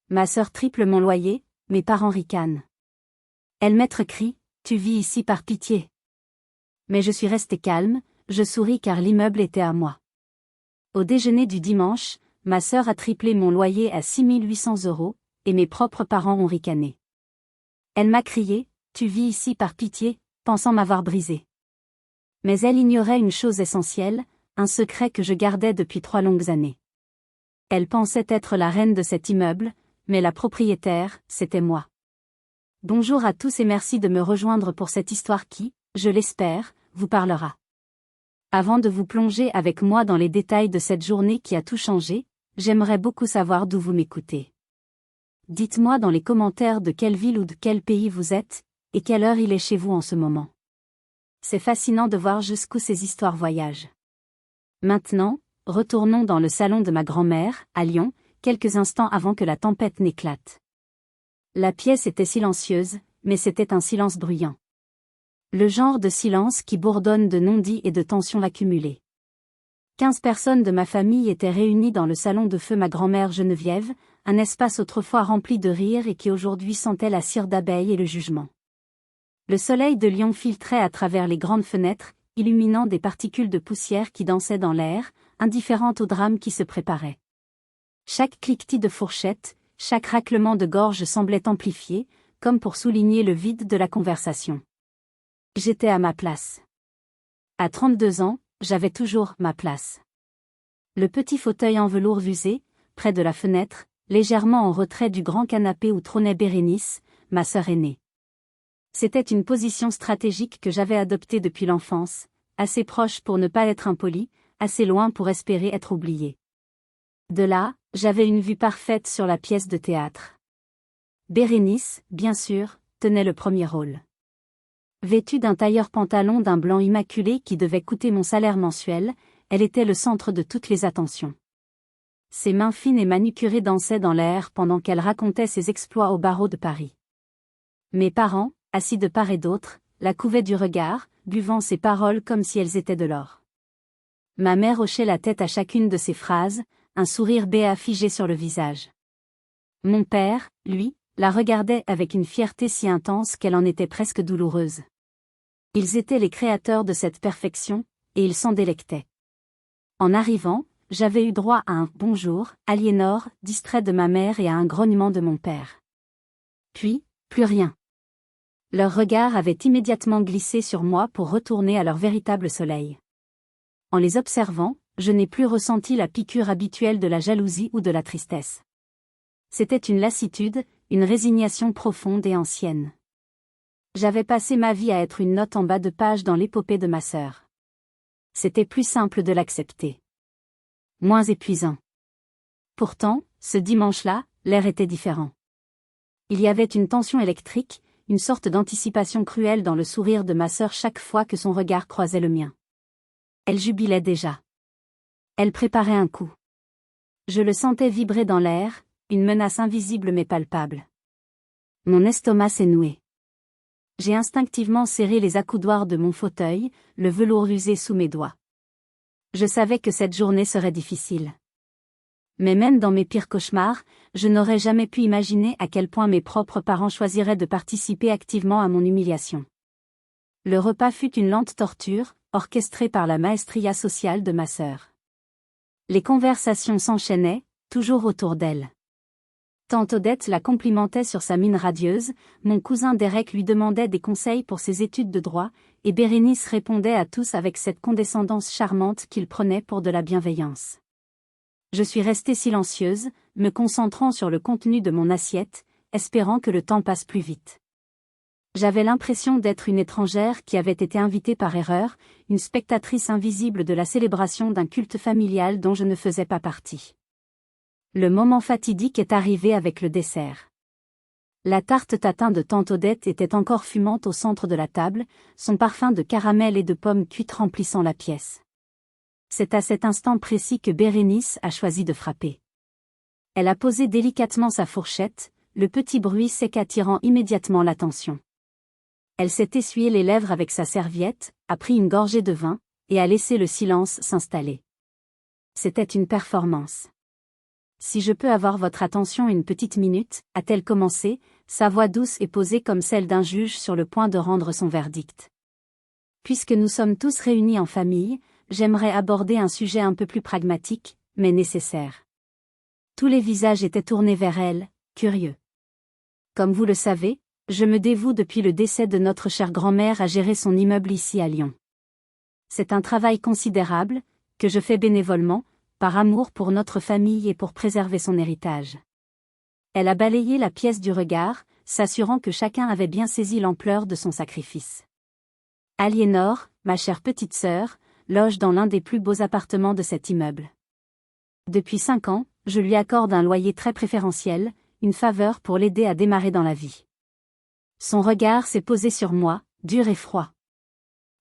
Ma sœur triple mon loyer, mes parents ricanent. Elle maître crie, tu vis ici par pitié. Mais je suis restée calme, je souris car l'immeuble était à moi. Au déjeuner du dimanche, ma sœur a triplé mon loyer à 6 800 €, et mes propres parents ont ricané. Elle m'a crié, tu vis ici par pitié, pensant m'avoir brisé. Mais elle ignorait une chose essentielle, un secret que je gardais depuis 3 longues années. Elle pensait être la reine de cet immeuble, mais la propriétaire, c'était moi. Bonjour à tous et merci de me rejoindre pour cette histoire qui, je l'espère, vous parlera. Avant de vous plonger avec moi dans les détails de cette journée qui a tout changé, j'aimerais beaucoup savoir d'où vous m'écoutez. Dites-moi dans les commentaires de quelle ville ou de quel pays vous êtes, et quelle heure il est chez vous en ce moment. C'est fascinant de voir jusqu'où ces histoires voyagent. Maintenant, retournons dans le salon de ma grand-mère, à Lyon, quelques instants avant que la tempête n'éclate. La pièce était silencieuse, mais c'était un silence bruyant. Le genre de silence qui bourdonne de non-dits et de tensions accumulées. 15 personnes de ma famille étaient réunies dans le salon de feu ma grand-mère Geneviève, un espace autrefois rempli de rire et qui aujourd'hui sentait la cire d'abeille et le jugement. Le soleil de Lyon filtrait à travers les grandes fenêtres, illuminant des particules de poussière qui dansaient dans l'air, indifférentes au drame qui se préparait. Chaque cliquetis de fourchette, chaque raclement de gorge semblait amplifié, comme pour souligner le vide de la conversation. J'étais à ma place. À 32 ans, j'avais toujours ma place. Le petit fauteuil en velours usé, près de la fenêtre, légèrement en retrait du grand canapé où trônait Bérénice, ma sœur aînée. C'était une position stratégique que j'avais adoptée depuis l'enfance, assez proche pour ne pas être impolie, assez loin pour espérer être oubliée. De là, j'avais une vue parfaite sur la pièce de théâtre. Bérénice, bien sûr, tenait le premier rôle. Vêtue d'un tailleur-pantalon d'un blanc immaculé qui devait coûter mon salaire mensuel, elle était le centre de toutes les attentions. Ses mains fines et manucurées dansaient dans l'air pendant qu'elle racontait ses exploits au barreau de Paris. Mes parents, assis de part et d'autre, la couvaient du regard, buvant ses paroles comme si elles étaient de l'or. Ma mère hochait la tête à chacune de ses phrases, un sourire béat figé sur le visage. Mon père, lui, la regardait avec une fierté si intense qu'elle en était presque douloureuse. Ils étaient les créateurs de cette perfection, et ils s'en délectaient. En arrivant, j'avais eu droit à un « bonjour » aliénor, distrait de ma mère et à un grognement de mon père. Puis, plus rien. Leur regard avait immédiatement glissé sur moi pour retourner à leur véritable soleil. En les observant, je n'ai plus ressenti la piqûre habituelle de la jalousie ou de la tristesse. C'était une lassitude, une résignation profonde et ancienne. J'avais passé ma vie à être une note en bas de page dans l'épopée de ma sœur. C'était plus simple de l'accepter. Moins épuisant. Pourtant, ce dimanche-là, l'air était différent. Il y avait une tension électrique, une sorte d'anticipation cruelle dans le sourire de ma sœur chaque fois que son regard croisait le mien. Elle jubilait déjà. Elle préparait un coup. Je le sentais vibrer dans l'air, une menace invisible mais palpable. Mon estomac s'est noué. J'ai instinctivement serré les accoudoirs de mon fauteuil, le velours usé sous mes doigts. Je savais que cette journée serait difficile. Mais même dans mes pires cauchemars, je n'aurais jamais pu imaginer à quel point mes propres parents choisiraient de participer activement à mon humiliation. Le repas fut une lente torture, orchestrée par la maestria sociale de ma sœur. Les conversations s'enchaînaient, toujours autour d'elle. Tante Odette la complimentait sur sa mine radieuse, mon cousin Derek lui demandait des conseils pour ses études de droit, et Bérénice répondait à tous avec cette condescendance charmante qu'il prenait pour de la bienveillance. Je suis restée silencieuse, me concentrant sur le contenu de mon assiette, espérant que le temps passe plus vite. J'avais l'impression d'être une étrangère qui avait été invitée par erreur, une spectatrice invisible de la célébration d'un culte familial dont je ne faisais pas partie. Le moment fatidique est arrivé avec le dessert. La tarte tatin de tante Odette était encore fumante au centre de la table, son parfum de caramel et de pommes cuites remplissant la pièce. C'est à cet instant précis que Bérénice a choisi de frapper. Elle a posé délicatement sa fourchette, le petit bruit sec attirant immédiatement l'attention. Elle s'est essuyé les lèvres avec sa serviette, a pris une gorgée de vin, et a laissé le silence s'installer. C'était une performance. Si je peux avoir votre attention une petite minute, a-t-elle commencé, sa voix douce et posée comme celle d'un juge sur le point de rendre son verdict. Puisque nous sommes tous réunis en famille, j'aimerais aborder un sujet un peu plus pragmatique, mais nécessaire. Tous les visages étaient tournés vers elle, curieux. Comme vous le savez, je me dévoue depuis le décès de notre chère grand-mère à gérer son immeuble ici à Lyon. C'est un travail considérable, que je fais bénévolement, par amour pour notre famille et pour préserver son héritage. Elle a balayé la pièce du regard, s'assurant que chacun avait bien saisi l'ampleur de son sacrifice. Aliénor, ma chère petite sœur, loge dans l'un des plus beaux appartements de cet immeuble. Depuis 5 ans, je lui accorde un loyer très préférentiel, une faveur pour l'aider à démarrer dans la vie. Son regard s'est posé sur moi, dur et froid.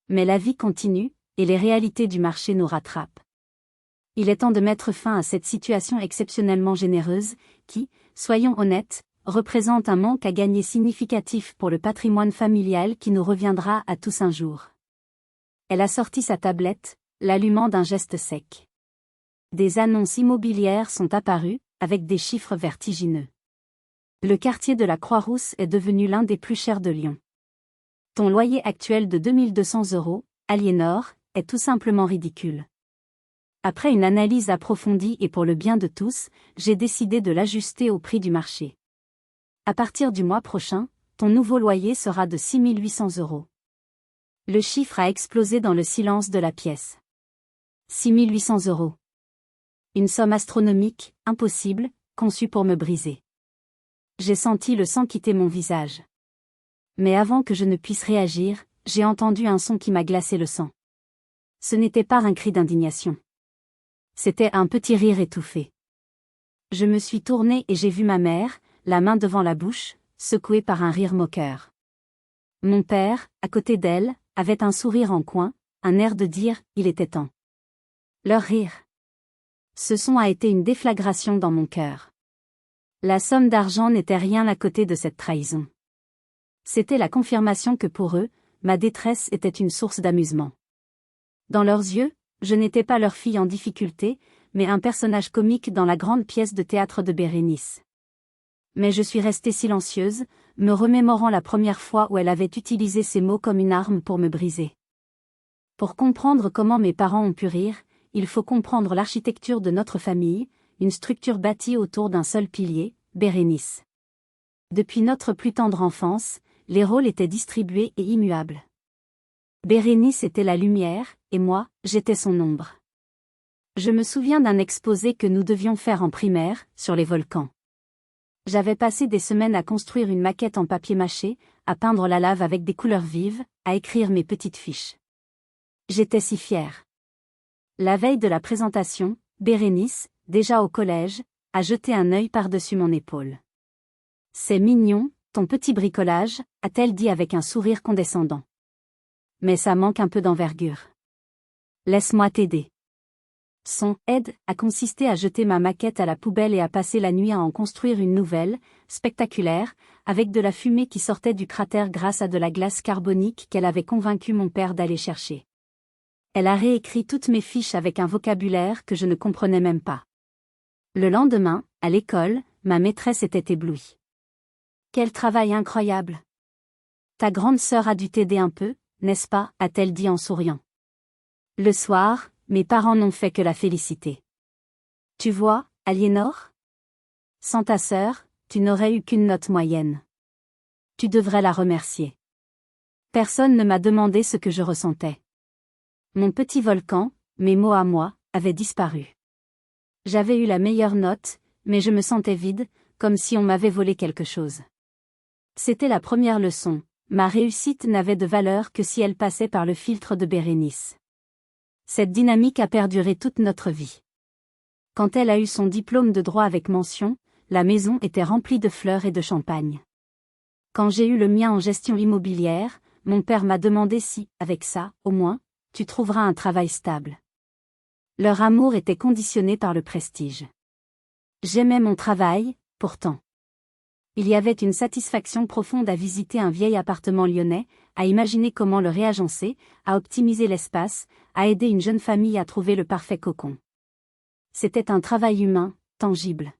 Mais la vie continue, et les réalités du marché nous rattrapent. Il est temps de mettre fin à cette situation exceptionnellement généreuse, qui, soyons honnêtes, représente un manque à gagner significatif pour le patrimoine familial qui nous reviendra à tous un jour. Elle a sorti sa tablette, l'allumant d'un geste sec. Des annonces immobilières sont apparues, avec des chiffres vertigineux. Le quartier de la Croix-Rousse est devenu l'un des plus chers de Lyon. Ton loyer actuel de 2200 €, Aliénor, est tout simplement ridicule. Après une analyse approfondie et pour le bien de tous, j'ai décidé de l'ajuster au prix du marché. À partir du mois prochain, ton nouveau loyer sera de 6 800 €. Le chiffre a explosé dans le silence de la pièce. 6 800 €. Une somme astronomique, impossible, conçue pour me briser. J'ai senti le sang quitter mon visage. Mais avant que je ne puisse réagir, j'ai entendu un son qui m'a glacé le sang. Ce n'était pas un cri d'indignation. C'était un petit rire étouffé. Je me suis tournée et j'ai vu ma mère, la main devant la bouche, secouée par un rire moqueur. Mon père, à côté d'elle, avait un sourire en coin, un air de dire « il était temps ». Leur rire. Ce son a été une déflagration dans mon cœur. La somme d'argent n'était rien à côté de cette trahison. C'était la confirmation que pour eux, ma détresse était une source d'amusement. Dans leurs yeux, je n'étais pas leur fille en difficulté, mais un personnage comique dans la grande pièce de théâtre de Bérénice. Mais je suis restée silencieuse, me remémorant la première fois où elle avait utilisé ces mots comme une arme pour me briser. Pour comprendre comment mes parents ont pu rire, il faut comprendre l'architecture de notre famille, une structure bâtie autour d'un seul pilier, Bérénice. Depuis notre plus tendre enfance, les rôles étaient distribués et immuables. Bérénice était la lumière, et moi, j'étais son ombre. Je me souviens d'un exposé que nous devions faire en primaire, sur les volcans. J'avais passé des semaines à construire une maquette en papier mâché, à peindre la lave avec des couleurs vives, à écrire mes petites fiches. J'étais si fière. La veille de la présentation, Bérénice, déjà au collège, a jeté un œil par-dessus mon épaule. « C'est mignon, ton petit bricolage », a-t-elle dit avec un sourire condescendant. « Mais ça manque un peu d'envergure. Laisse-moi t'aider. » Son « aide » a consisté à jeter ma maquette à la poubelle et à passer la nuit à en construire une nouvelle, spectaculaire, avec de la fumée qui sortait du cratère grâce à de la glace carbonique qu'elle avait convaincu mon père d'aller chercher. Elle a réécrit toutes mes fiches avec un vocabulaire que je ne comprenais même pas. Le lendemain, à l'école, ma maîtresse était éblouie. « Quel travail incroyable! Ta grande sœur a dû t'aider un peu, n'est-ce pas ?» a-t-elle dit en souriant. Le soir, mes parents n'ont fait que la féliciter. « Tu vois, Aliénor ? Sans ta sœur, tu n'aurais eu qu'une note moyenne. Tu devrais la remercier. » Personne ne m'a demandé ce que je ressentais. Mon petit volcan, mes mots à moi, avaient disparu. J'avais eu la meilleure note, mais je me sentais vide, comme si on m'avait volé quelque chose. C'était la première leçon, ma réussite n'avait de valeur que si elle passait par le filtre de Bérénice. Cette dynamique a perduré toute notre vie. Quand elle a eu son diplôme de droit avec mention, la maison était remplie de fleurs et de champagne. Quand j'ai eu le mien en gestion immobilière, mon père m'a demandé si, avec ça, au moins, tu trouveras un travail stable. Leur amour était conditionné par le prestige. J'aimais mon travail, pourtant. Il y avait une satisfaction profonde à visiter un vieil appartement lyonnais, à imaginer comment le réagencer, à optimiser l'espace, à aider une jeune famille à trouver le parfait cocon. C'était un travail humain, tangible.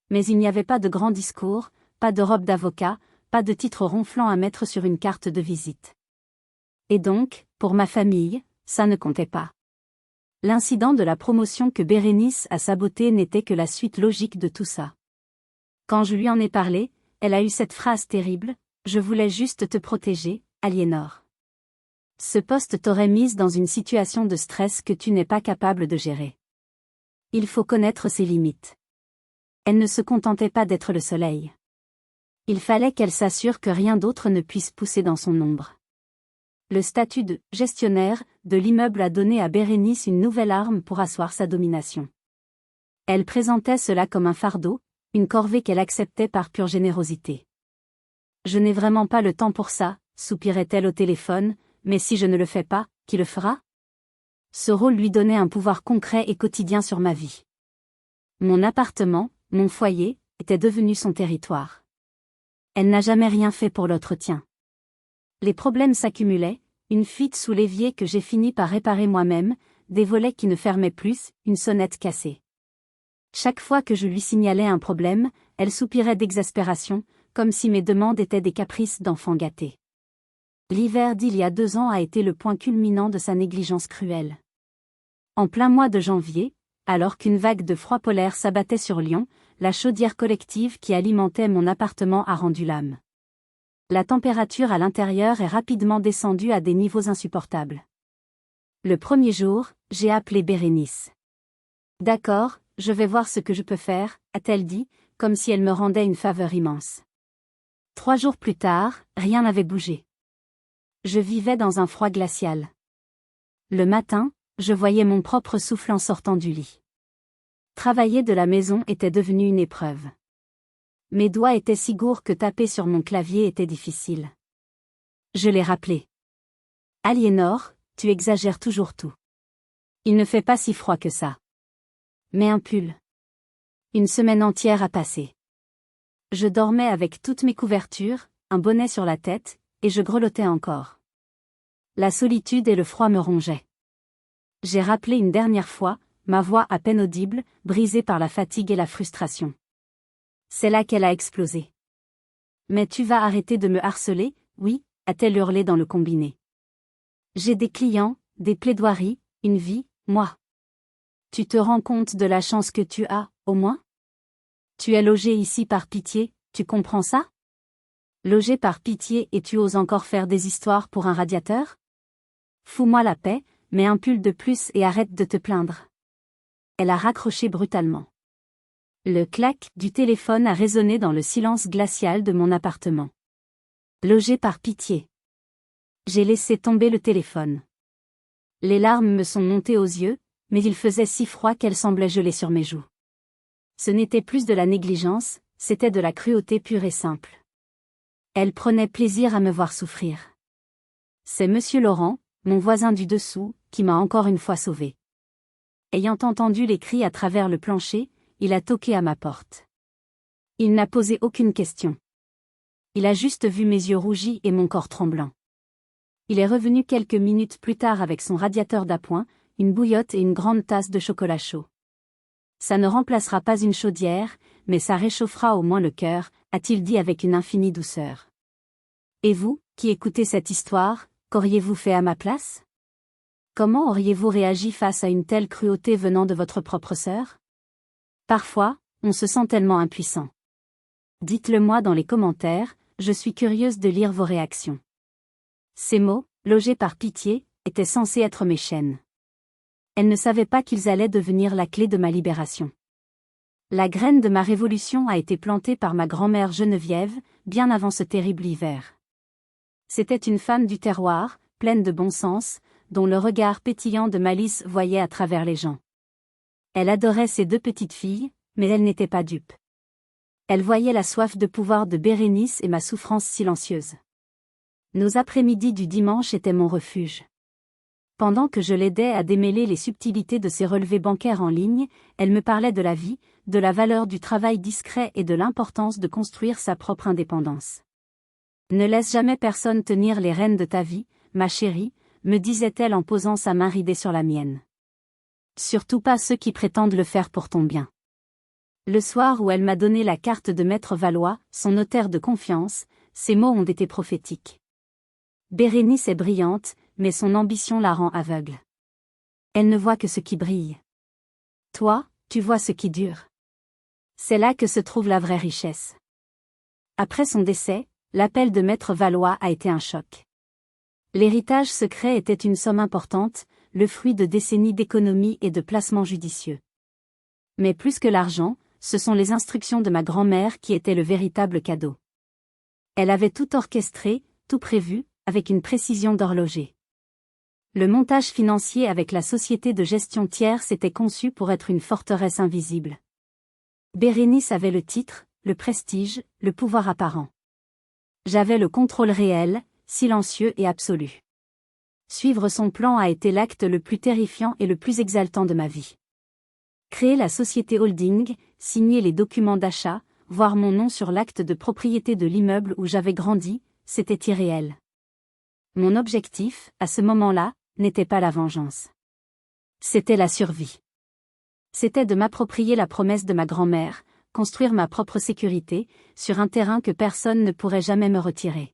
Mais il n'y avait pas de grands discours, pas de robe d'avocat, pas de titre ronflant à mettre sur une carte de visite. Et donc, pour ma famille, ça ne comptait pas. L'incident de la promotion que Bérénice a saboté n'était que la suite logique de tout ça. Quand je lui en ai parlé, elle a eu cette phrase terrible, « Je voulais juste te protéger, Aliénor. » Ce poste t'aurait mise dans une situation de stress que tu n'es pas capable de gérer. Il faut connaître ses limites. Elle ne se contentait pas d'être le soleil. Il fallait qu'elle s'assure que rien d'autre ne puisse pousser dans son ombre. Le statut de « gestionnaire » de l'immeuble a donné à Bérénice une nouvelle arme pour asseoir sa domination. Elle présentait cela comme un fardeau, une corvée qu'elle acceptait par pure générosité. « Je n'ai vraiment pas le temps pour ça », soupirait-elle au téléphone, « mais si je ne le fais pas, qui le fera ?» Ce rôle lui donnait un pouvoir concret et quotidien sur ma vie. Mon appartement, mon foyer, était devenu son territoire. Elle n'a jamais rien fait pour l'entretien. Les problèmes s'accumulaient, une fuite sous l'évier que j'ai fini par réparer moi-même, des volets qui ne fermaient plus, une sonnette cassée. Chaque fois que je lui signalais un problème, elle soupirait d'exaspération, comme si mes demandes étaient des caprices d'enfant gâté. L'hiver d'il y a 2 ans a été le point culminant de sa négligence cruelle. En plein mois de janvier, alors qu'une vague de froid polaire s'abattait sur Lyon, la chaudière collective qui alimentait mon appartement a rendu l'âme. La température à l'intérieur est rapidement descendue à des niveaux insupportables. Le premier jour, j'ai appelé Bérénice. « D'accord, je vais voir ce que je peux faire », a-t-elle dit, comme si elle me rendait une faveur immense. 3 jours plus tard, rien n'avait bougé. Je vivais dans un froid glacial. Le matin, je voyais mon propre souffle en sortant du lit. Travailler de la maison était devenu une épreuve. Mes doigts étaient si gourds que taper sur mon clavier était difficile. Je l'ai rappelé. « Aliénor, tu exagères toujours tout. Il ne fait pas si froid que ça. Mets un pull. » Une semaine entière a passé. Je dormais avec toutes mes couvertures, un bonnet sur la tête, et je grelottais encore. La solitude et le froid me rongeaient. J'ai rappelé une dernière fois, ma voix à peine audible, brisée par la fatigue et la frustration. C'est là qu'elle a explosé. « Mais tu vas arrêter de me harceler, oui ?» a-t-elle hurlé dans le combiné. « J'ai des clients, des plaidoiries, une vie, moi. Tu te rends compte de la chance que tu as, au moins ? Tu es logé ici par pitié, tu comprends ça ? Logé par pitié et tu oses encore faire des histoires pour un radiateur ? Fous-moi la paix, mets un pull de plus et arrête de te plaindre. » Elle a raccroché brutalement. Le clac du téléphone a résonné dans le silence glacial de mon appartement. Logé par pitié. J'ai laissé tomber le téléphone. Les larmes me sont montées aux yeux, mais il faisait si froid qu'elles semblaient geler sur mes joues. Ce n'était plus de la négligence, c'était de la cruauté pure et simple. Elle prenait plaisir à me voir souffrir. C'est Monsieur Laurent, mon voisin du dessous, qui m'a encore une fois sauvée. Ayant entendu les cris à travers le plancher, il a toqué à ma porte. Il n'a posé aucune question. Il a juste vu mes yeux rougis et mon corps tremblant. Il est revenu quelques minutes plus tard avec son radiateur d'appoint, une bouillotte et une grande tasse de chocolat chaud. Ça ne remplacera pas une chaudière, mais ça réchauffera au moins le cœur, a-t-il dit avec une infinie douceur. Et vous, qui écoutez cette histoire, qu'auriez-vous fait à ma place ? Comment auriez-vous réagi face à une telle cruauté venant de votre propre sœur ? Parfois, on se sent tellement impuissant. Dites-le moi dans les commentaires, je suis curieuse de lire vos réactions. Ces mots, logés par pitié, étaient censés être mes chaînes. Elle ne savait pas qu'ils allaient devenir la clé de ma libération. La graine de ma révolution a été plantée par ma grand-mère Geneviève, bien avant ce terrible hiver. C'était une femme du terroir, pleine de bon sens, dont le regard pétillant de malice voyait à travers les gens. Elle adorait ses 2 petites filles, mais elle n'était pas dupe. Elle voyait la soif de pouvoir de Bérénice et ma souffrance silencieuse. Nos après-midi du dimanche étaient mon refuge. Pendant que je l'aidais à démêler les subtilités de ses relevés bancaires en ligne, elle me parlait de la vie, de la valeur du travail discret et de l'importance de construire sa propre indépendance. « Ne laisse jamais personne tenir les rênes de ta vie, ma chérie », me disait-elle en posant sa main ridée sur la mienne. Surtout pas ceux qui prétendent le faire pour ton bien. Le soir où elle m'a donné la carte de Maître Valois, son notaire de confiance, ses mots ont été prophétiques. Bérénice est brillante, mais son ambition la rend aveugle. Elle ne voit que ce qui brille. Toi, tu vois ce qui dure. C'est là que se trouve la vraie richesse. Après son décès, l'appel de Maître Valois a été un choc. L'héritage secret était une somme importante, le fruit de décennies d'économie et de placements judicieux. Mais plus que l'argent, ce sont les instructions de ma grand-mère qui étaient le véritable cadeau. Elle avait tout orchestré, tout prévu, avec une précision d'horloger. Le montage financier avec la société de gestion tierce était conçu pour être une forteresse invisible. Bérénice avait le titre, le prestige, le pouvoir apparent. J'avais le contrôle réel, silencieux et absolu. Suivre son plan a été l'acte le plus terrifiant et le plus exaltant de ma vie. Créer la société holding, signer les documents d'achat, voir mon nom sur l'acte de propriété de l'immeuble où j'avais grandi, c'était irréel. Mon objectif, à ce moment-là, n'était pas la vengeance. C'était la survie. C'était de m'approprier la promesse de ma grand-mère, construire ma propre sécurité, sur un terrain que personne ne pourrait jamais me retirer.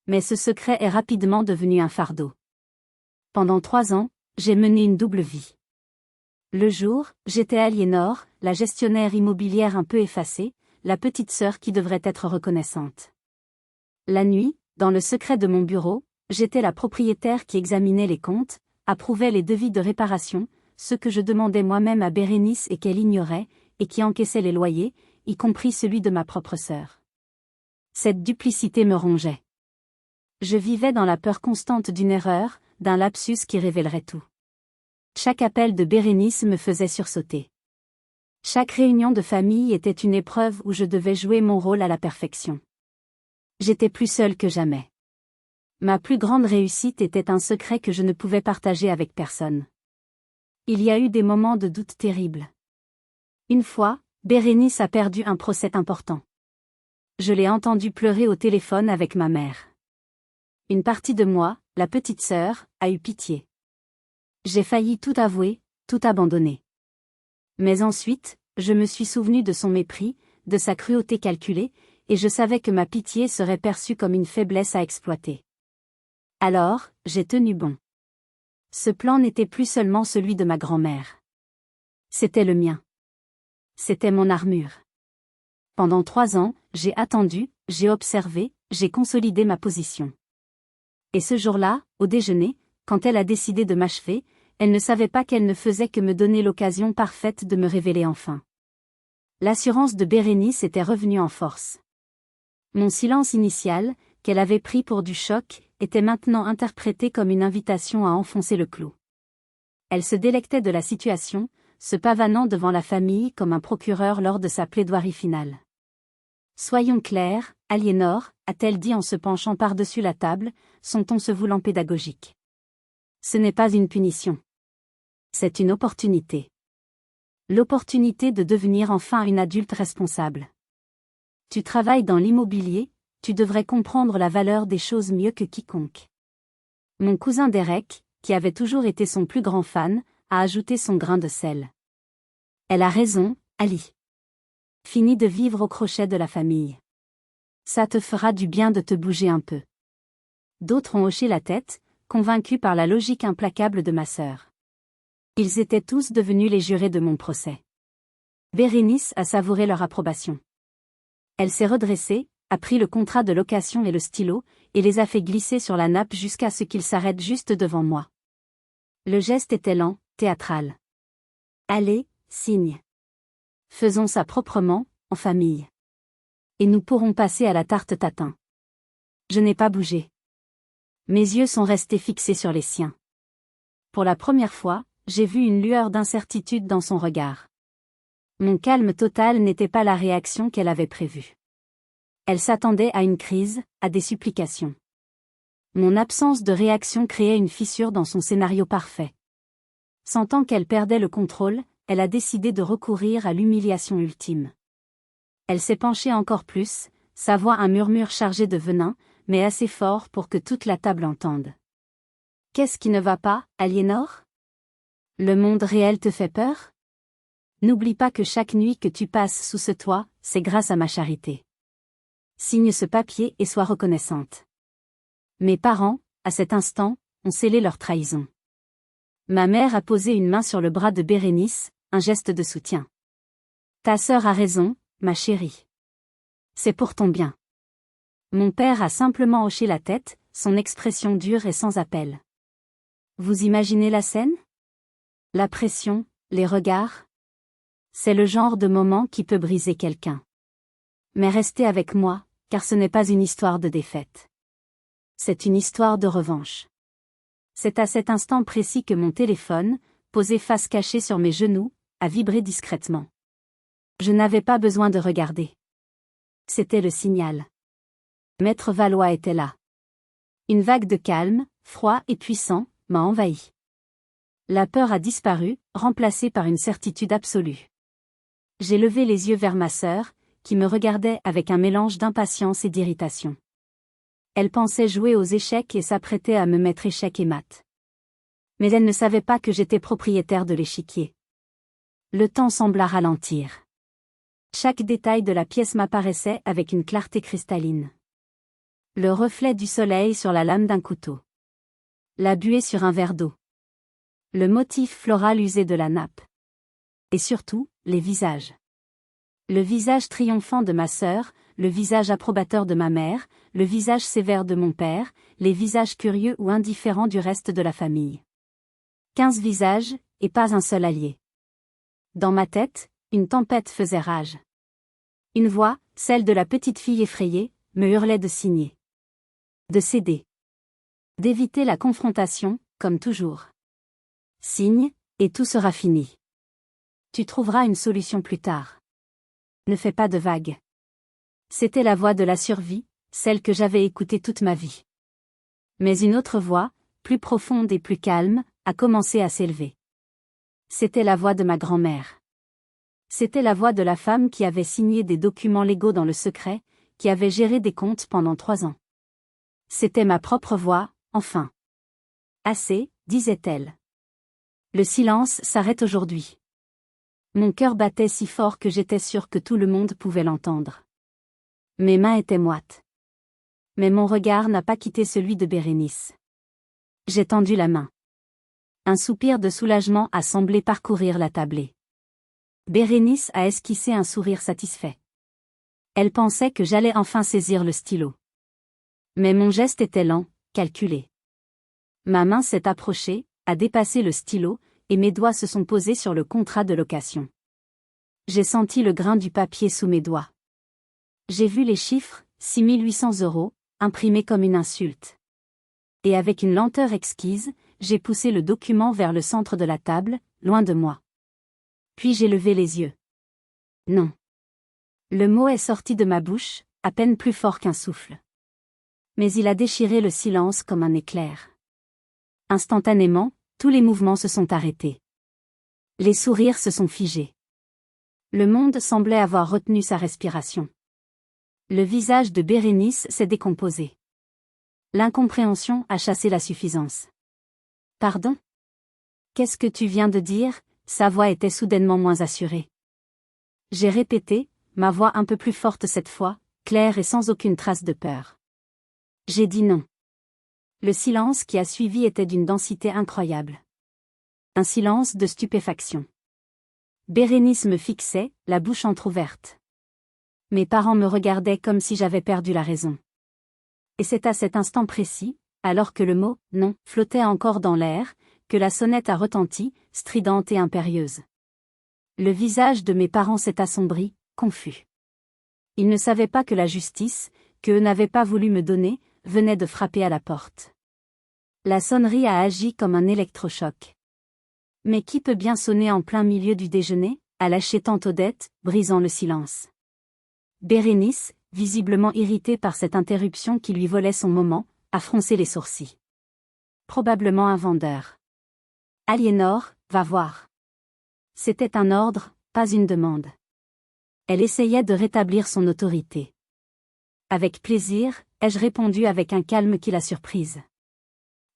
Mais ce secret est rapidement devenu un fardeau. Pendant 3 ans, j'ai mené une double vie. Le jour, j'étais Aliénor, la gestionnaire immobilière un peu effacée, la petite sœur qui devrait être reconnaissante. La nuit, dans le secret de mon bureau, j'étais la propriétaire qui examinait les comptes, approuvait les devis de réparation, ce que je demandais moi-même à Bérénice et qu'elle ignorait, et qui encaissait les loyers, y compris celui de ma propre sœur. Cette duplicité me rongeait. Je vivais dans la peur constante d'une erreur, d'un lapsus qui révélerait tout. Chaque appel de Bérénice me faisait sursauter. Chaque réunion de famille était une épreuve où je devais jouer mon rôle à la perfection. J'étais plus seule que jamais. Ma plus grande réussite était un secret que je ne pouvais partager avec personne. Il y a eu des moments de doute terribles. Une fois, Bérénice a perdu un procès important. Je l'ai entendue pleurer au téléphone avec ma mère. Une partie de moi, la petite sœur, a eu pitié. J'ai failli tout avouer, tout abandonner. Mais ensuite, je me suis souvenu de son mépris, de sa cruauté calculée, et je savais que ma pitié serait perçue comme une faiblesse à exploiter. Alors, j'ai tenu bon. Ce plan n'était plus seulement celui de ma grand-mère. C'était le mien. C'était mon armure. Pendant 3 ans, j'ai attendu, j'ai observé, j'ai consolidé ma position. Et ce jour-là, au déjeuner, quand elle a décidé de m'achever, elle ne savait pas qu'elle ne faisait que me donner l'occasion parfaite de me révéler enfin. L'assurance de Bérénice était revenue en force. Mon silence initial, qu'elle avait pris pour du choc, était maintenant interprété comme une invitation à enfoncer le clou. Elle se délectait de la situation, se pavanant devant la famille comme un procureur lors de sa plaidoirie finale. « Soyons clairs, Aliénor, a-t-elle dit en se penchant par-dessus la table, son ton se voulant pédagogique. Ce n'est pas une punition. C'est une opportunité. L'opportunité de devenir enfin une adulte responsable. Tu travailles dans l'immobilier, tu devrais comprendre la valeur des choses mieux que quiconque. » Mon cousin Derek, qui avait toujours été son plus grand fan, a ajouté son grain de sel. Elle a raison, Ali. Finis de vivre au crochet de la famille. Ça te fera du bien de te bouger un peu. D'autres ont hoché la tête, convaincus par la logique implacable de ma sœur. Ils étaient tous devenus les jurés de mon procès. Bérénice a savouré leur approbation. Elle s'est redressée, a pris le contrat de location et le stylo, et les a fait glisser sur la nappe jusqu'à ce qu'ils s'arrêtent juste devant moi. Le geste était lent, théâtral. Allez, signe. Faisons ça proprement, en famille. Et nous pourrons passer à la tarte tatin. Je n'ai pas bougé. Mes yeux sont restés fixés sur les siens. Pour la première fois, j'ai vu une lueur d'incertitude dans son regard. Mon calme total n'était pas la réaction qu'elle avait prévue. Elle s'attendait à une crise, à des supplications. Mon absence de réaction créait une fissure dans son scénario parfait. Sentant qu'elle perdait le contrôle, elle a décidé de recourir à l'humiliation ultime. Elle s'est penchée encore plus, sa voix un murmure chargé de venin, mais assez fort pour que toute la table entende. « Qu'est-ce qui ne va pas, Aliénor ? Le monde réel te fait peur ? N'oublie pas que chaque nuit que tu passes sous ce toit, c'est grâce à ma charité. Signe ce papier et sois reconnaissante. Mes parents, à cet instant, ont scellé leur trahison. Ma mère a posé une main sur le bras de Bérénice, un geste de soutien. Ta sœur a raison, ma chérie. C'est pour ton bien. Mon père a simplement hoché la tête, son expression dure et sans appel. Vous imaginez la scène? La pression, les regards? C'est le genre de moment qui peut briser quelqu'un. Mais restez avec moi, car ce n'est pas une histoire de défaite. C'est une histoire de revanche. C'est à cet instant précis que mon téléphone, posé face cachée sur mes genoux, a vibré discrètement. Je n'avais pas besoin de regarder. C'était le signal. Maître Valois était là. Une vague de calme, froid et puissant, m'a envahi. La peur a disparu, remplacée par une certitude absolue. J'ai levé les yeux vers ma sœur, qui me regardait avec un mélange d'impatience et d'irritation. Elle pensait jouer aux échecs et s'apprêtait à me mettre échec et mat. Mais elle ne savait pas que j'étais propriétaire de l'échiquier. Le temps sembla ralentir. Chaque détail de la pièce m'apparaissait avec une clarté cristalline. Le reflet du soleil sur la lame d'un couteau. La buée sur un verre d'eau. Le motif floral usé de la nappe. Et surtout, les visages. Le visage triomphant de ma sœur, le visage approbateur de ma mère, le visage sévère de mon père, les visages curieux ou indifférents du reste de la famille. 15 visages, et pas un seul allié. Dans ma tête, une tempête faisait rage. Une voix, celle de la petite fille effrayée, me hurlait de signer. De céder. D'éviter la confrontation, comme toujours. Signe, et tout sera fini. Tu trouveras une solution plus tard. Ne fais pas de vagues. C'était la voix de la survie, celle que j'avais écoutée toute ma vie. Mais une autre voix, plus profonde et plus calme, a commencé à s'élever. C'était la voix de ma grand-mère. C'était la voix de la femme qui avait signé des documents légaux dans le secret, qui avait géré des comptes pendant 3 ans. C'était ma propre voix, enfin. Assez, disait-elle. Le silence s'arrête aujourd'hui. Mon cœur battait si fort que j'étais sûre que tout le monde pouvait l'entendre. Mes mains étaient moites. Mais mon regard n'a pas quitté celui de Bérénice. J'ai tendu la main. Un soupir de soulagement a semblé parcourir la tablée. Bérénice a esquissé un sourire satisfait. Elle pensait que j'allais enfin saisir le stylo. Mais mon geste était lent, calculé. Ma main s'est approchée, a dépassé le stylo, et mes doigts se sont posés sur le contrat de location. J'ai senti le grain du papier sous mes doigts. J'ai vu les chiffres, 6 800 €, imprimés comme une insulte. Et avec une lenteur exquise, j'ai poussé le document vers le centre de la table, loin de moi. Puis j'ai levé les yeux. Non. Le mot est sorti de ma bouche, à peine plus fort qu'un souffle. Mais il a déchiré le silence comme un éclair. Instantanément, tous les mouvements se sont arrêtés. Les sourires se sont figés. Le monde semblait avoir retenu sa respiration. Le visage de Bérénice s'est décomposé. L'incompréhension a chassé la suffisance. Pardon? Qu'est-ce que tu viens de dire? Sa voix était soudainement moins assurée. J'ai répété, ma voix un peu plus forte cette fois, claire et sans aucune trace de peur. J'ai dit non. Le silence qui a suivi était d'une densité incroyable. Un silence de stupéfaction. Bérénice me fixait, la bouche entr'ouverte. Mes parents me regardaient comme si j'avais perdu la raison. Et c'est à cet instant précis, alors que le mot « non » flottait encore dans l'air, que la sonnette a retenti, stridente et impérieuse. Le visage de mes parents s'est assombri, confus. Ils ne savaient pas que la justice, qu'eux n'avaient pas voulu me donner, venait de frapper à la porte. La sonnerie a agi comme un électrochoc. Mais qui peut bien sonner en plein milieu du déjeuner, a lâché tante Odette, brisant le silence. Bérénice, visiblement irritée par cette interruption qui lui volait son moment, a froncé les sourcils. Probablement un vendeur. Aliénor, va voir. C'était un ordre, pas une demande. Elle essayait de rétablir son autorité. Avec plaisir, ai-je répondu avec un calme qui l'a surprise.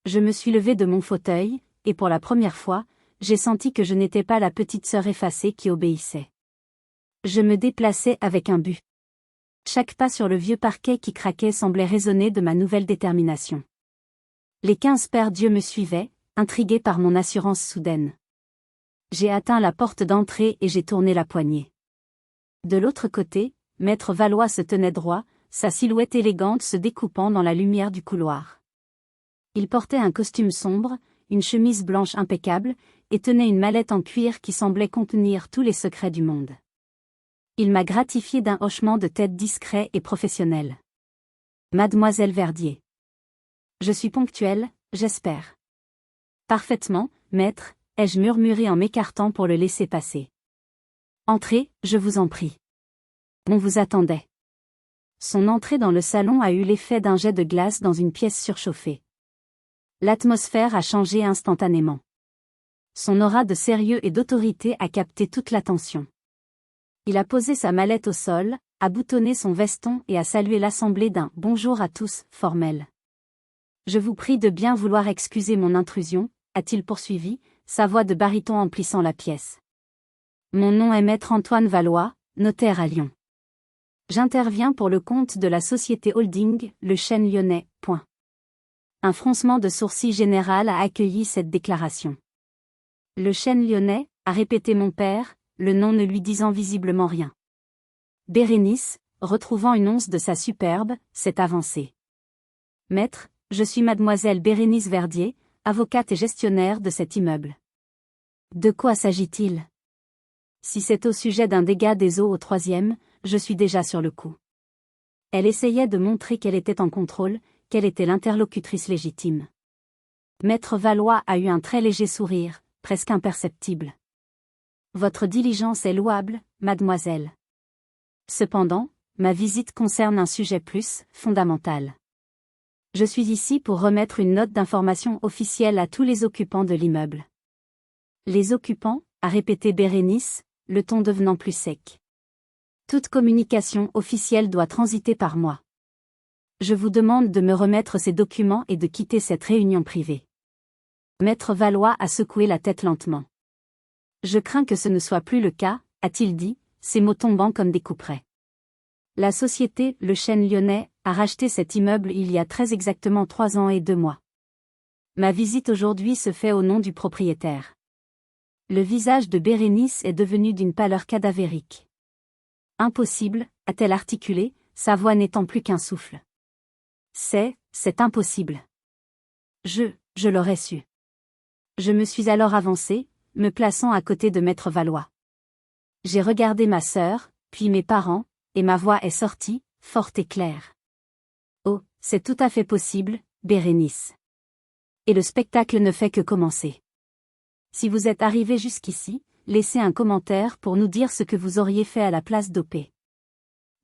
Je me suis levée de mon fauteuil, et pour la première fois, j'ai senti que je n'étais pas la petite sœur effacée qui obéissait. Je me déplaçais avec un but. Chaque pas sur le vieux parquet qui craquait semblait résonner de ma nouvelle détermination. Les 15 pères Dieu me suivaient, intrigués par mon assurance soudaine. J'ai atteint la porte d'entrée et j'ai tourné la poignée. De l'autre côté, Maître Valois se tenait droit, sa silhouette élégante se découpant dans la lumière du couloir. Il portait un costume sombre, une chemise blanche impeccable, et tenait une mallette en cuir qui semblait contenir tous les secrets du monde. Il m'a gratifié d'un hochement de tête discret et professionnel. Mademoiselle Verdier. Je suis ponctuelle, j'espère. Parfaitement, maître, ai-je murmuré en m'écartant pour le laisser passer. Entrez, je vous en prie. On vous attendait. Son entrée dans le salon a eu l'effet d'un jet de glace dans une pièce surchauffée. L'atmosphère a changé instantanément. Son aura de sérieux et d'autorité a capté toute l'attention. Il a posé sa mallette au sol, a boutonné son veston et a salué l'assemblée d'un « bonjour à tous » formel. « Je vous prie de bien vouloir excuser mon intrusion », a-t-il poursuivi, sa voix de baryton emplissant la pièce. « Mon nom est Maître Antoine Valois, notaire à Lyon. J'interviens pour le compte de la société holding, le Chêne Lyonnais. » Un froncement de sourcils général a accueilli cette déclaration. « Le Chêne Lyonnais » a répété mon père, le nom ne lui disant visiblement rien. Bérénice, retrouvant une once de sa superbe, s'est avancée. « Maître, je suis mademoiselle Bérénice Verdier, avocate et gestionnaire de cet immeuble. » De quoi s'agit-il? Si c'est au sujet d'un dégât des eaux au 3e, je suis déjà sur le coup. Elle essayait de montrer qu'elle était en contrôle, qu'elle était l'interlocutrice légitime. Maître Valois a eu un très léger sourire, presque imperceptible. Votre diligence est louable, mademoiselle. Cependant, ma visite concerne un sujet plus fondamental. Je suis ici pour remettre une note d'information officielle à tous les occupants de l'immeuble. Les occupants, a répété Bérénice, le ton devenant plus sec. Toute communication officielle doit transiter par moi. Je vous demande de me remettre ces documents et de quitter cette réunion privée. Maître Valois a secoué la tête lentement. Je crains que ce ne soit plus le cas, a-t-il dit, ses mots tombant comme des couperets. La société, le Chêne Lyonnais, a racheté cet immeuble il y a très exactement 3 ans et 2 mois. Ma visite aujourd'hui se fait au nom du propriétaire. Le visage de Bérénice est devenu d'une pâleur cadavérique. Impossible, a-t-elle articulé, sa voix n'étant plus qu'un souffle. C'est impossible. Je l'aurais su. Je me suis alors avancée, me plaçant à côté de Maître Valois. J'ai regardé ma sœur, puis mes parents, et ma voix est sortie, forte et claire. Oh, c'est tout à fait possible, Bérénice. Et le spectacle ne fait que commencer. Si vous êtes arrivé jusqu'ici, laissez un commentaire pour nous dire ce que vous auriez fait à la place d'OP.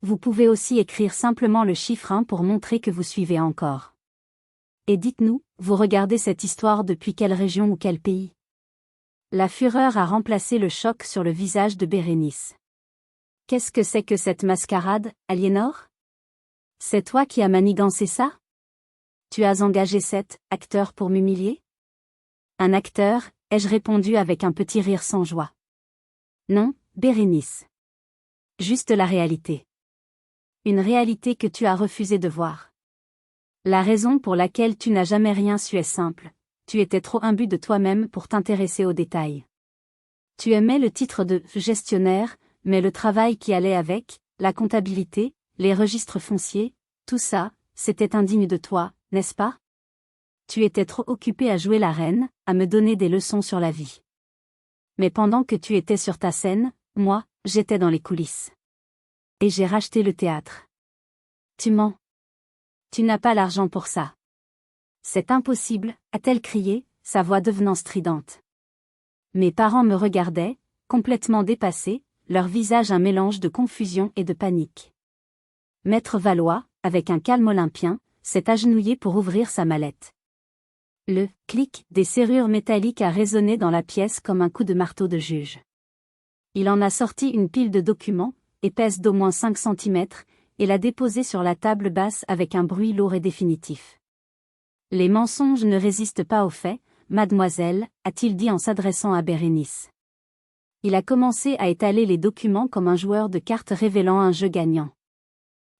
Vous pouvez aussi écrire simplement le chiffre 1 pour montrer que vous suivez encore. Et dites-nous, vous regardez cette histoire depuis quelle région ou quel pays? La fureur a remplacé le choc sur le visage de Bérénice. Qu'est-ce que c'est que cette mascarade, Aliénor? C'est toi qui as manigancé ça? Tu as engagé cet acteur pour m'humilier? Un acteur, ai-je répondu avec un petit rire sans joie. Non, Bérénice. Juste la réalité. Une réalité que tu as refusé de voir. La raison pour laquelle tu n'as jamais rien su est simple. Tu étais trop imbu de toi-même pour t'intéresser aux détails. Tu aimais le titre de gestionnaire, mais le travail qui allait avec, la comptabilité, les registres fonciers, tout ça, c'était indigne de toi, n'est-ce pas? Tu étais trop occupé à jouer la reine, à me donner des leçons sur la vie. Mais pendant que tu étais sur ta scène, moi, j'étais dans les coulisses. Et j'ai racheté le théâtre. Tu mens. Tu n'as pas l'argent pour ça. C'est impossible, a-t-elle crié, sa voix devenant stridente. Mes parents me regardaient, complètement dépassés, leur visage un mélange de confusion et de panique. Maître Valois, avec un calme olympien, s'est agenouillé pour ouvrir sa mallette. Le clic des serrures métalliques a résonné dans la pièce comme un coup de marteau de juge. Il en a sorti une pile de documents, épaisse d'au moins 5 centimètres, et l'a déposée sur la table basse avec un bruit lourd et définitif. Les mensonges ne résistent pas aux faits, mademoiselle, a-t-il dit en s'adressant à Bérénice. Il a commencé à étaler les documents comme un joueur de cartes révélant un jeu gagnant.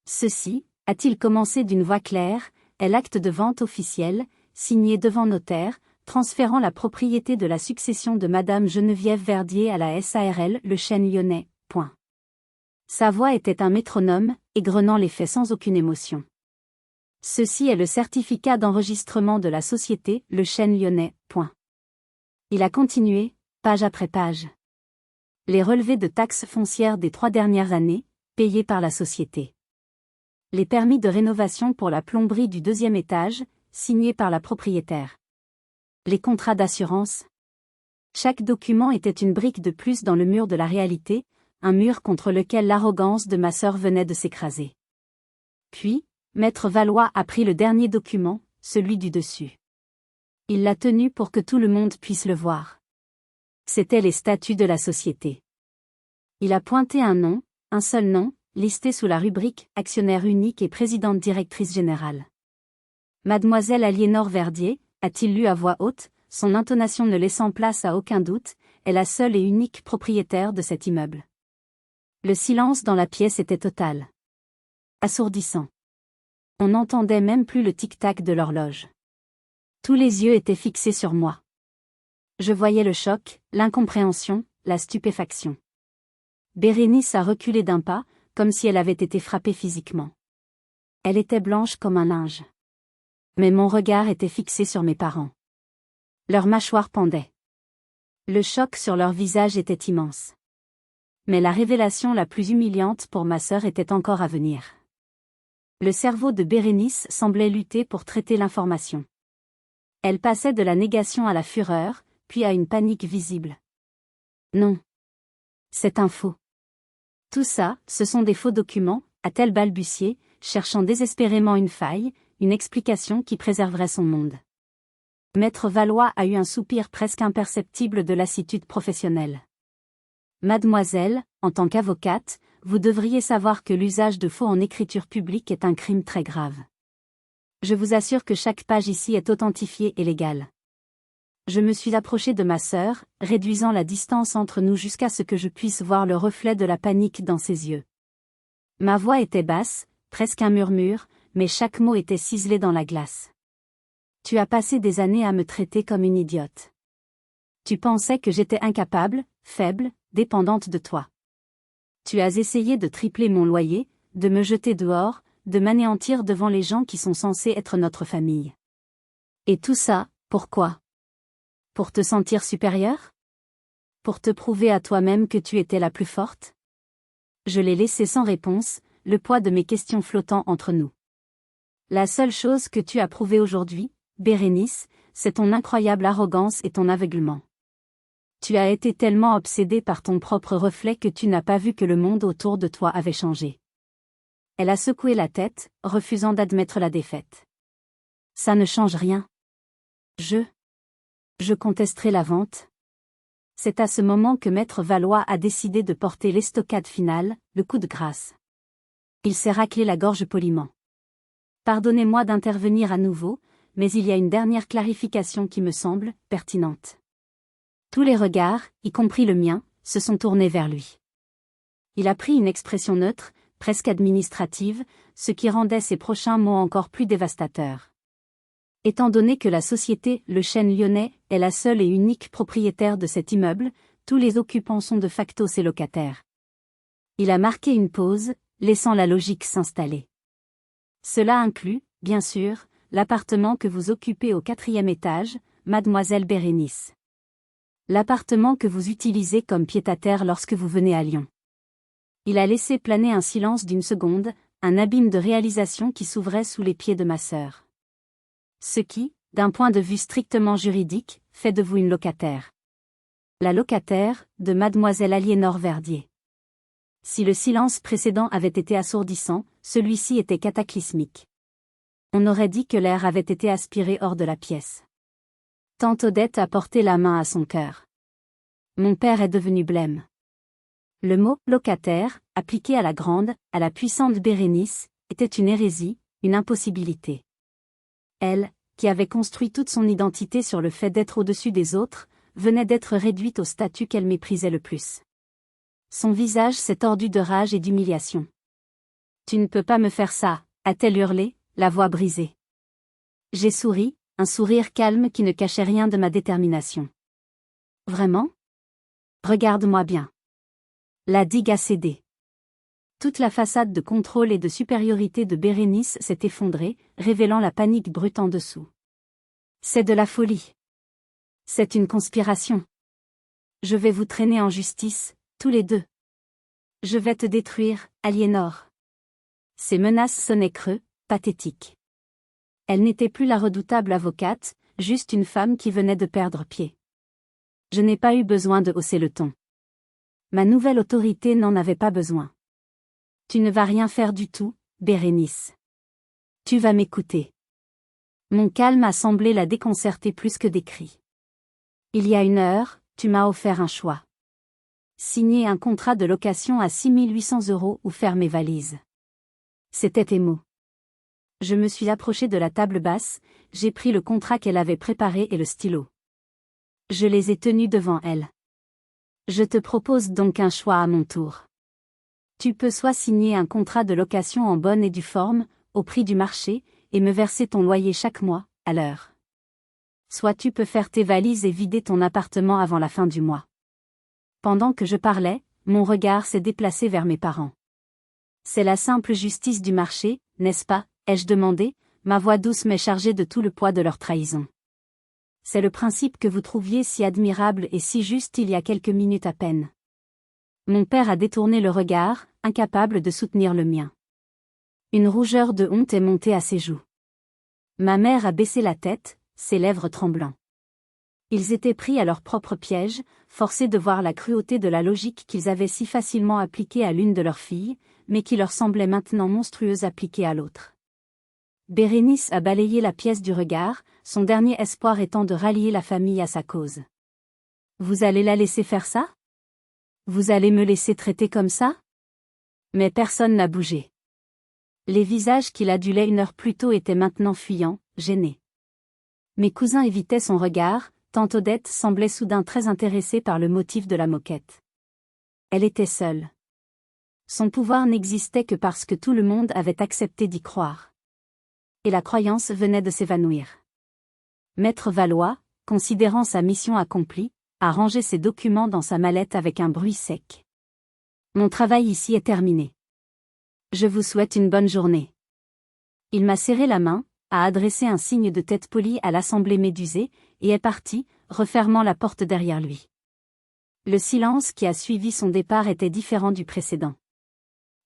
Ceci, a-t-il commencé d'une voix claire, est l'acte de vente officiel, signé devant notaire, transférant la propriété de la succession de Madame Geneviève Verdier à la SARL Le Chêne Lyonnais. Point. Sa voix était un métronome, égrenant les faits sans aucune émotion. Ceci est le certificat d'enregistrement de la société Le Chêne Lyonnais. Point. Il a continué, page après page. Les relevés de taxes foncières des 3 dernières années, payés par la société. Les permis de rénovation pour la plomberie du 2e étage, signés par la propriétaire. Les contrats d'assurance. Chaque document était une brique de plus dans le mur de la réalité, un mur contre lequel l'arrogance de ma sœur venait de s'écraser. Puis, Maître Valois a pris le dernier document, celui du dessus. Il l'a tenu pour que tout le monde puisse le voir. C'étaient les statuts de la société. Il a pointé un nom, un seul nom, listé sous la rubrique « Actionnaire unique et présidente directrice générale ». Mademoiselle Aliénor Verdier, a-t-il lu à voix haute, son intonation ne laissant place à aucun doute, est la seule et unique propriétaire de cet immeuble. Le silence dans la pièce était total. Assourdissant. On n'entendait même plus le tic-tac de l'horloge. Tous les yeux étaient fixés sur moi. Je voyais le choc, l'incompréhension, la stupéfaction. Bérénice a reculé d'un pas, comme si elle avait été frappée physiquement. Elle était blanche comme un linge. Mais mon regard était fixé sur mes parents. Leurs mâchoires pendaient. Le choc sur leur visage était immense. Mais la révélation la plus humiliante pour ma sœur était encore à venir. Le cerveau de Bérénice semblait lutter pour traiter l'information. Elle passait de la négation à la fureur, puis à une panique visible. Non. C'est un faux. Tout ça, ce sont des faux documents, a-t-elle balbutié, cherchant désespérément une faille, une explication qui préserverait son monde. Maître Valois a eu un soupir presque imperceptible de lassitude professionnelle. Mademoiselle, en tant qu'avocate, vous devriez savoir que l'usage de faux en écriture publique est un crime très grave. Je vous assure que chaque page ici est authentifiée et légale. Je me suis approché de ma sœur, réduisant la distance entre nous jusqu'à ce que je puisse voir le reflet de la panique dans ses yeux. Ma voix était basse, presque un murmure, mais chaque mot était ciselé dans la glace. Tu as passé des années à me traiter comme une idiote. Tu pensais que j'étais incapable, faible, dépendante de toi. Tu as essayé de tripler mon loyer, de me jeter dehors, de m'anéantir devant les gens qui sont censés être notre famille. Et tout ça, pourquoi ? Pour te sentir supérieure ? Pour te prouver à toi-même que tu étais la plus forte ? Je l'ai laissé sans réponse, le poids de mes questions flottant entre nous. La seule chose que tu as prouvée aujourd'hui, Bérénice, c'est ton incroyable arrogance et ton aveuglement. Tu as été tellement obsédée par ton propre reflet que tu n'as pas vu que le monde autour de toi avait changé. Elle a secoué la tête, refusant d'admettre la défaite. Ça ne change rien. Je contesterai la vente. C'est à ce moment que Maître Valois a décidé de porter l'estocade finale, le coup de grâce. Il s'est raclé la gorge poliment. Pardonnez-moi d'intervenir à nouveau, mais il y a une dernière clarification qui me semble pertinente. Tous les regards, y compris le mien, se sont tournés vers lui. Il a pris une expression neutre, presque administrative, ce qui rendait ses prochains mots encore plus dévastateurs. Étant donné que la société Le Chêne Lyonnais est la seule et unique propriétaire de cet immeuble, tous les occupants sont de facto ses locataires. Il a marqué une pause, laissant la logique s'installer. Cela inclut, bien sûr, l'appartement que vous occupez au 4e étage, mademoiselle Bérénice. L'appartement que vous utilisez comme pied-à-terre lorsque vous venez à Lyon. Il a laissé planer un silence d'une seconde, un abîme de réalisation qui s'ouvrait sous les pieds de ma sœur. Ce qui, d'un point de vue strictement juridique, fait de vous une locataire. La locataire, de mademoiselle Aliénor Verdier. Si le silence précédent avait été assourdissant, celui-ci était cataclysmique. On aurait dit que l'air avait été aspiré hors de la pièce. Tant Odette a porté la main à son cœur. Mon père est devenu blême. Le mot « locataire », appliqué à la grande, à la puissante Bérénice, était une hérésie, une impossibilité. Elle, qui avait construit toute son identité sur le fait d'être au-dessus des autres, venait d'être réduite au statut qu'elle méprisait le plus. Son visage s'est tordu de rage et d'humiliation. « Tu ne peux pas me faire ça », a-t-elle hurlé, la voix brisée. J'ai souri, un sourire calme qui ne cachait rien de ma détermination. « Vraiment ? Regarde-moi bien. » La digue a cédé. Toute la façade de contrôle et de supériorité de Bérénice s'est effondrée, révélant la panique brute en dessous. C'est de la folie. C'est une conspiration. Je vais vous traîner en justice, tous les deux. Je vais te détruire, Aliénor. Ces menaces sonnaient creux, pathétiques. Elle n'était plus la redoutable avocate, juste une femme qui venait de perdre pied. Je n'ai pas eu besoin de hausser le ton. Ma nouvelle autorité n'en avait pas besoin. Tu ne vas rien faire du tout, Bérénice. Tu vas m'écouter. Mon calme a semblé la déconcerter plus que des cris. Il y a 1 heure, tu m'as offert un choix. Signer un contrat de location à 6 800 € ou faire mes valises. C'était tes mots. Je me suis approchée de la table basse, j'ai pris le contrat qu'elle avait préparé et le stylo. Je les ai tenus devant elle. Je te propose donc un choix à mon tour. Tu peux soit signer un contrat de location en bonne et due forme, au prix du marché, et me verser ton loyer chaque mois, à l'heure. Soit tu peux faire tes valises et vider ton appartement avant la fin du mois. Pendant que je parlais, mon regard s'est déplacé vers mes parents. C'est la simple justice du marché, n'est-ce pas, ai-je demandé, ma voix douce mais chargée de tout le poids de leur trahison. C'est le principe que vous trouviez si admirable et si juste il y a quelques minutes à peine. Mon père a détourné le regard, incapable de soutenir le mien. Une rougeur de honte est montée à ses joues. Ma mère a baissé la tête, ses lèvres tremblant. Ils étaient pris à leur propre piège, forcés de voir la cruauté de la logique qu'ils avaient si facilement appliquée à l'une de leurs filles, mais qui leur semblait maintenant monstrueuse appliquée à l'autre. Bérénice a balayé la pièce du regard, son dernier espoir étant de rallier la famille à sa cause. Vous allez la laisser faire ça ? Vous allez me laisser traiter comme ça ? Mais personne n'a bougé. Les visages qu'il adulait 1 heure plus tôt étaient maintenant fuyants, gênés. Mes cousins évitaient son regard, tant Odette semblait soudain très intéressée par le motif de la moquette. Elle était seule. Son pouvoir n'existait que parce que tout le monde avait accepté d'y croire. Et la croyance venait de s'évanouir. Maître Valois, considérant sa mission accomplie, a rangé ses documents dans sa mallette avec un bruit sec. Mon travail ici est terminé. Je vous souhaite une bonne journée. Il m'a serré la main, a adressé un signe de tête polie à l'assemblée médusée, et est parti, refermant la porte derrière lui. Le silence qui a suivi son départ était différent du précédent.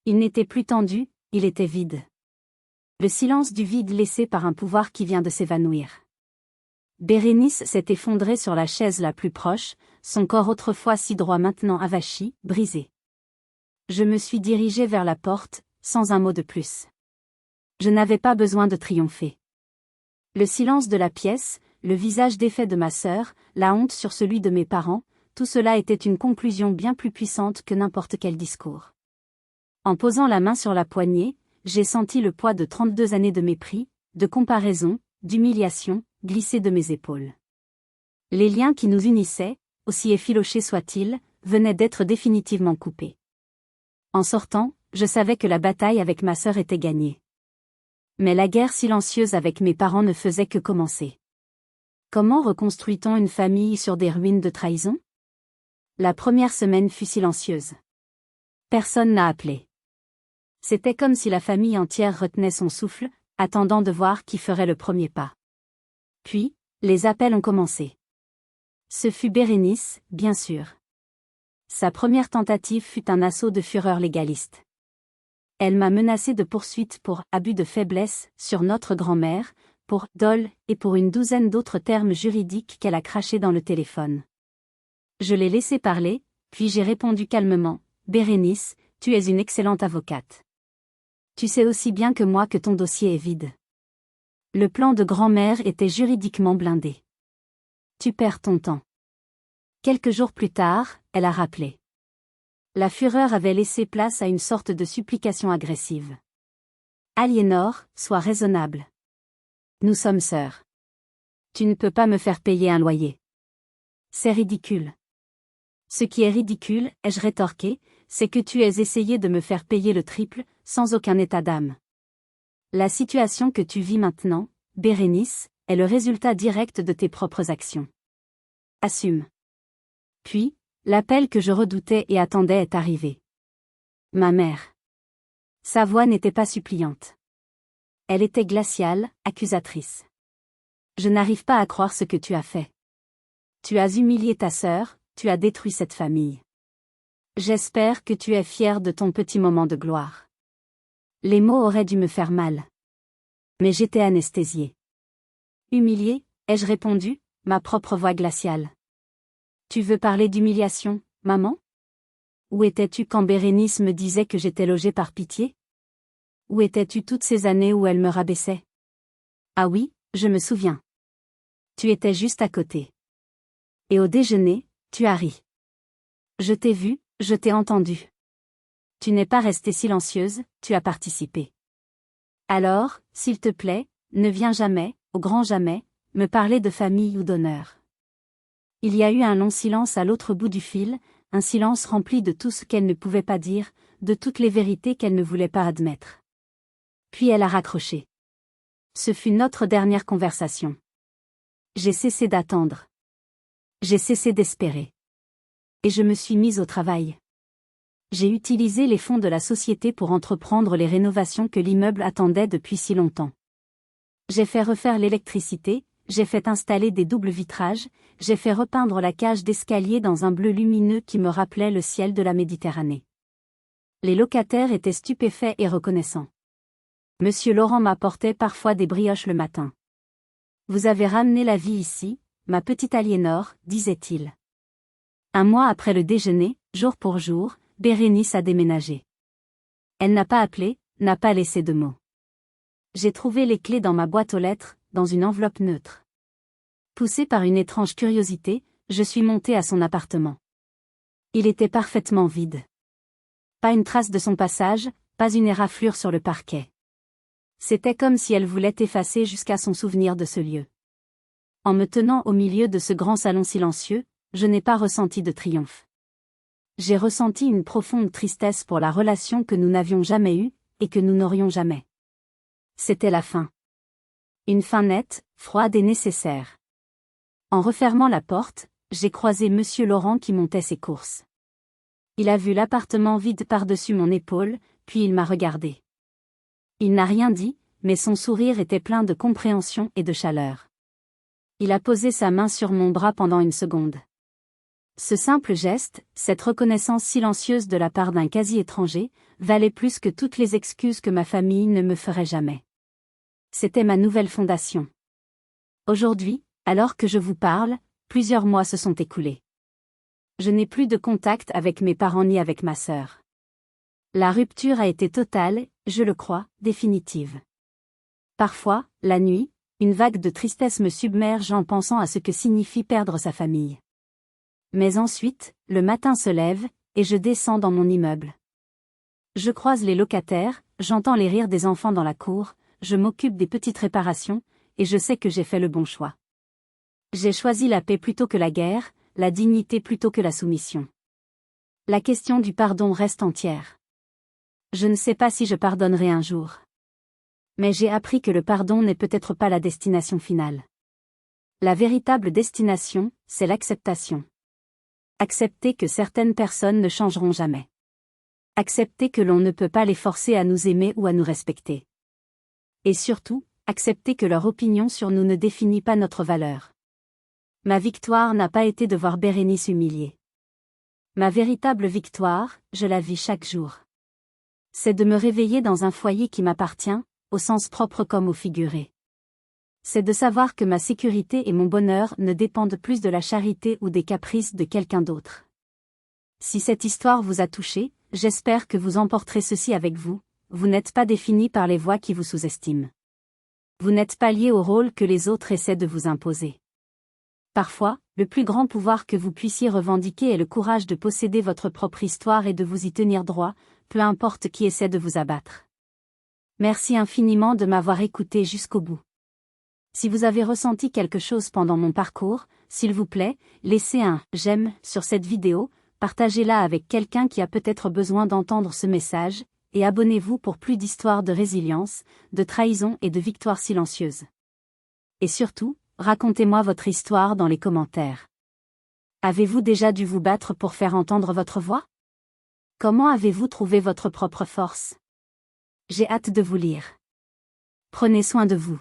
Il n'était plus tendu, il était vide. Le silence du vide laissé par un pouvoir qui vient de s'évanouir. Bérénice s'est effondrée sur la chaise la plus proche, son corps autrefois si droit maintenant avachi, brisé. Je me suis dirigée vers la porte, sans un mot de plus. Je n'avais pas besoin de triompher. Le silence de la pièce, le visage défait de ma sœur, la honte sur celui de mes parents, tout cela était une conclusion bien plus puissante que n'importe quel discours. En posant la main sur la poignée, j'ai senti le poids de 32 années de mépris, de comparaison, d'humiliation, glisser de mes épaules. Les liens qui nous unissaient, aussi effilochés soient-ils, venaient d'être définitivement coupés. En sortant, je savais que la bataille avec ma sœur était gagnée. Mais la guerre silencieuse avec mes parents ne faisait que commencer. Comment reconstruit-on une famille sur des ruines de trahison ? La première semaine fut silencieuse. Personne n'a appelé. C'était comme si la famille entière retenait son souffle, attendant de voir qui ferait le premier pas. Puis, les appels ont commencé. Ce fut Bérénice, bien sûr. Sa première tentative fut un assaut de fureur légaliste. Elle m'a menacé de poursuites pour abus de faiblesse sur notre grand-mère, pour dol et pour une douzaine d'autres termes juridiques qu'elle a crachés dans le téléphone. Je l'ai laissé parler, puis j'ai répondu calmement, « Bérénice, tu es une excellente avocate. Tu sais aussi bien que moi que ton dossier est vide. Le plan de grand-mère était juridiquement blindé. Tu perds ton temps. » Quelques jours plus tard, elle a rappelé. La fureur avait laissé place à une sorte de supplication agressive. « Aliénor, sois raisonnable. Nous sommes sœurs. Tu ne peux pas me faire payer un loyer. C'est ridicule. Ce qui est ridicule, ai-je rétorqué, c'est que tu aies essayé de me faire payer le triple, sans aucun état d'âme. La situation que tu vis maintenant, Bérénice, est le résultat direct de tes propres actions. Assume. Puis, l'appel que je redoutais et attendais est arrivé. Ma mère. Sa voix n'était pas suppliante. Elle était glaciale, accusatrice. Je n'arrive pas à croire ce que tu as fait. Tu as humilié ta sœur, tu as détruit cette famille. J'espère que tu es fier de ton petit moment de gloire. Les mots auraient dû me faire mal. Mais j'étais anesthésiée. Humiliée, ai-je répondu, ma propre voix glaciale. Tu veux parler d'humiliation, maman? Où étais-tu quand Bérénice me disait que j'étais logée par pitié? Où étais-tu toutes ces années où elle me rabaissait? Ah oui, je me souviens. Tu étais juste à côté. Et au déjeuner, tu as ri. Je t'ai vu, je t'ai entendu. Tu n'es pas restée silencieuse, tu as participé. Alors, s'il te plaît, ne viens jamais, au grand jamais, me parler de famille ou d'honneur. Il y a eu un long silence à l'autre bout du fil, un silence rempli de tout ce qu'elle ne pouvait pas dire, de toutes les vérités qu'elle ne voulait pas admettre. Puis elle a raccroché. Ce fut notre dernière conversation. J'ai cessé d'attendre. J'ai cessé d'espérer. Et je me suis mise au travail. J'ai utilisé les fonds de la société pour entreprendre les rénovations que l'immeuble attendait depuis si longtemps. J'ai fait refaire l'électricité, j'ai fait installer des doubles vitrages, j'ai fait repeindre la cage d'escalier dans un bleu lumineux qui me rappelait le ciel de la Méditerranée. Les locataires étaient stupéfaits et reconnaissants. Monsieur Laurent m'apportait parfois des brioches le matin. Vous avez ramené la vie ici, ma petite Aliénor, disait-il. Un mois après le déjeuner, jour pour jour, Bérénice a déménagé. Elle n'a pas appelé, n'a pas laissé de mots. J'ai trouvé les clés dans ma boîte aux lettres, dans une enveloppe neutre. Poussée par une étrange curiosité, je suis montée à son appartement. Il était parfaitement vide. Pas une trace de son passage, pas une éraflure sur le parquet. C'était comme si elle voulait effacer jusqu'à son souvenir de ce lieu. En me tenant au milieu de ce grand salon silencieux, je n'ai pas ressenti de triomphe. J'ai ressenti une profonde tristesse pour la relation que nous n'avions jamais eue, et que nous n'aurions jamais. C'était la fin. Une fin nette, froide et nécessaire. En refermant la porte, j'ai croisé Monsieur Laurent qui montait ses courses. Il a vu l'appartement vide par-dessus mon épaule, puis il m'a regardé. Il n'a rien dit, mais son sourire était plein de compréhension et de chaleur. Il a posé sa main sur mon bras pendant une seconde. Ce simple geste, cette reconnaissance silencieuse de la part d'un quasi-étranger, valait plus que toutes les excuses que ma famille ne me ferait jamais. C'était ma nouvelle fondation. Aujourd'hui, alors que je vous parle, plusieurs mois se sont écoulés. Je n'ai plus de contact avec mes parents ni avec ma sœur. La rupture a été totale, je le crois, définitive. Parfois, la nuit, une vague de tristesse me submerge en pensant à ce que signifie perdre sa famille. Mais ensuite, le matin se lève, et je descends dans mon immeuble. Je croise les locataires, j'entends les rires des enfants dans la cour, je m'occupe des petites réparations, et je sais que j'ai fait le bon choix. J'ai choisi la paix plutôt que la guerre, la dignité plutôt que la soumission. La question du pardon reste entière. Je ne sais pas si je pardonnerai un jour. Mais j'ai appris que le pardon n'est peut-être pas la destination finale. La véritable destination, c'est l'acceptation. Accepter que certaines personnes ne changeront jamais. Accepter que l'on ne peut pas les forcer à nous aimer ou à nous respecter. Et surtout, accepter que leur opinion sur nous ne définit pas notre valeur. Ma victoire n'a pas été de voir Bérénice humiliée. Ma véritable victoire, je la vis chaque jour. C'est de me réveiller dans un foyer qui m'appartient, au sens propre comme au figuré. C'est de savoir que ma sécurité et mon bonheur ne dépendent plus de la charité ou des caprices de quelqu'un d'autre. Si cette histoire vous a touché, j'espère que vous emporterez ceci avec vous, vous n'êtes pas défini par les voix qui vous sous-estiment. Vous n'êtes pas lié au rôle que les autres essaient de vous imposer. Parfois, le plus grand pouvoir que vous puissiez revendiquer est le courage de posséder votre propre histoire et de vous y tenir droit, peu importe qui essaie de vous abattre. Merci infiniment de m'avoir écouté jusqu'au bout. Si vous avez ressenti quelque chose pendant mon parcours, s'il vous plaît, laissez un « j'aime » sur cette vidéo, partagez-la avec quelqu'un qui a peut-être besoin d'entendre ce message, et abonnez-vous pour plus d'histoires de résilience, de trahison et de victoires silencieuses. Et surtout, racontez-moi votre histoire dans les commentaires. Avez-vous déjà dû vous battre pour faire entendre votre voix? Comment avez-vous trouvé votre propre force? J'ai hâte de vous lire. Prenez soin de vous.